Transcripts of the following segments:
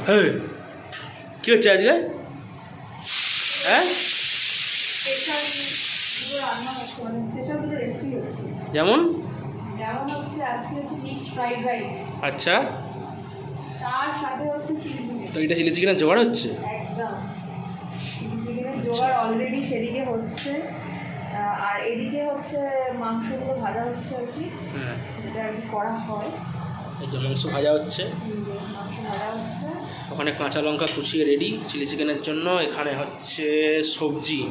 হ্যাঁ, কী হচ্ছে আজকে? হ্যাঁ, যেমন আচ্ছা, তো এটা চিলি চিকেনের জোগাড় হচ্ছে। জোগাড় অলরেডি সেদিকে হচ্ছে, আর এদিকে হচ্ছে মাংসগুলো ভাজা হচ্ছে আর কি। হ্যাঁ, যেটা আর কি করা হয়। এই যে মাংস ভাজা হচ্ছে, মাংস ভাজা হচ্ছে। ওখানে কাঁচা লঙ্কা কুচিয়ে রেডি চিলি চিকেনের জন্য। এখানে হচ্ছে সবজি,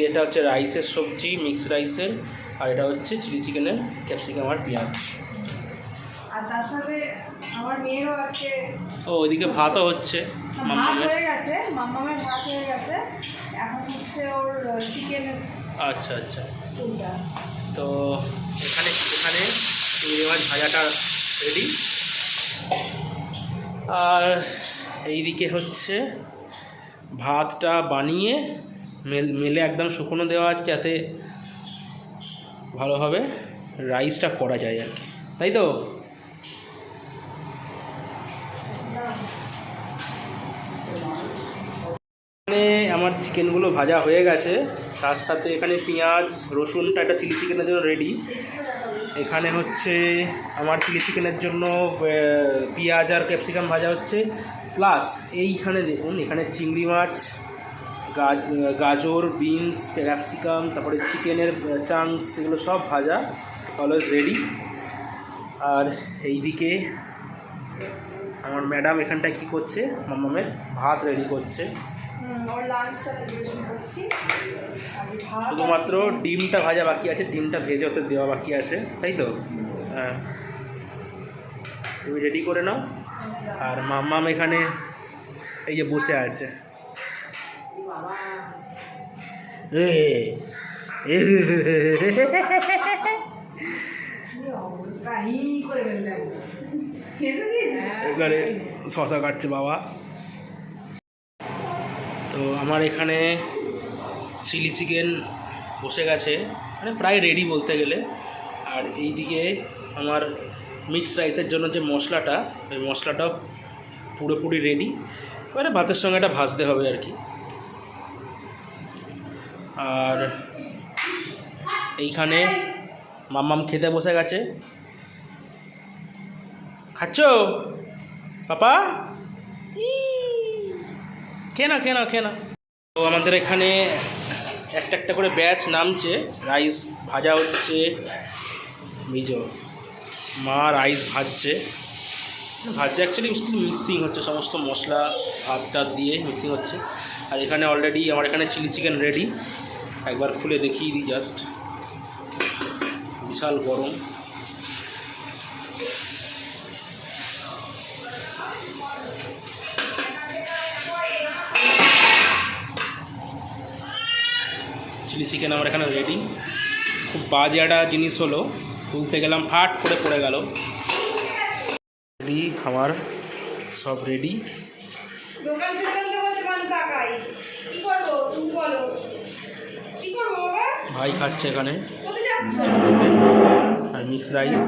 এটা হচ্ছে রাইসের সবজি, মিক্স রাইসের। আর এটা হচ্ছে চিলি চিকেনের ক্যাপসিকাম আর পেঁয়াজ। আর তার সাথে আমার মেয়েরও আছে। ও, ওইদিকে ভাতও হচ্ছে। ভাত হয়ে গেছে, মাম্মামের ভাত হয়ে গেছে, এখন হচ্ছে ওর চিকেনের। আচ্ছা আচ্ছা, স্টুটা। তো এখানে চিংড়ি মাছ ভাজাটা রেডি। আর এইদিকে হচ্ছে ভাতটা বানিয়ে মেলে একদম শুকনো দেওয়া আছে, যাতে ভালোভাবে রাইসটা করা যায় আর কি, তাই তো? এখানে আমার চিকেনগুলো ভাজা হয়ে গেছে, তার সাথে এখানে পেঁয়াজ রসুনটা একটা চিলি চিকেনের জন্য রেডি। এখানে হচ্ছে আমার চিলি চিকেনের জন্য পেঁয়াজ আর ক্যাপসিকাম ভাজা হচ্ছে, প্লাস এইখানে দেখুন, এখানে চিংড়ি মাছ, গাজর, বিনস, ক্যাপসিকাম, তারপরে চিকেনের চাংস, এগুলো সব ভাজা অলওয়েজ রেডি। আর এইদিকে আমার ম্যাডাম এখানটায় কী করছে, মাম্মামের ভাত রেডি করছে। শুধুমাত্র ডিমটা ভাজা বাকি আছে, ডিমটা ভেজে ওতে দেওয়া বাকি আছে, তাই তো? হ্যাঁ, তুমি রেডি করে নাও। আর মাম্মাম এখানে এই যে বসে আছে। এবারে শশা কাটছে বাবা। তো আমার এখানে চিলি চিকেন বসে গেছে, মানে প্রায় রেডি বলতে গেলে। আর এইদিকে আমার মিক্সড রাইসের জন্য যে মশলাটা, ওই মশলাটাও পুরোপুরি রেডি। এবারে ভাতের সঙ্গে এটা ভাজতে হবে আর কি। আর এইখানে মাম্মাম খেতে বসে গেছে। খাচ্ছ পাপা? খেয়ে না। তো আমাদের এখানে একটা একটা করে ব্যাচ নামছে, রাইস ভাজা হচ্ছে, মিজো মা রাইস ভাজছে অ্যাকচুয়ালি মিক্সিং হচ্ছে, সমস্ত মশলা ভাত দিয়ে মিক্সিং হচ্ছে। আর এখানে অলরেডি আমার এখানে চিলি চিকেন রেডি, একবার খুলে দেখিয়ে দিই জাস্ট। বিশাল গরম। চিলি চিকেন আমার এখানে রেডি। খুব বাজে একটা জিনিস হলো, তুলতে গেলাম ফাট করে পড়ে গেল। রেডি, আমার সব রেডি। ভাই খাচ্ছে এখানে আর মিক্স রাইস।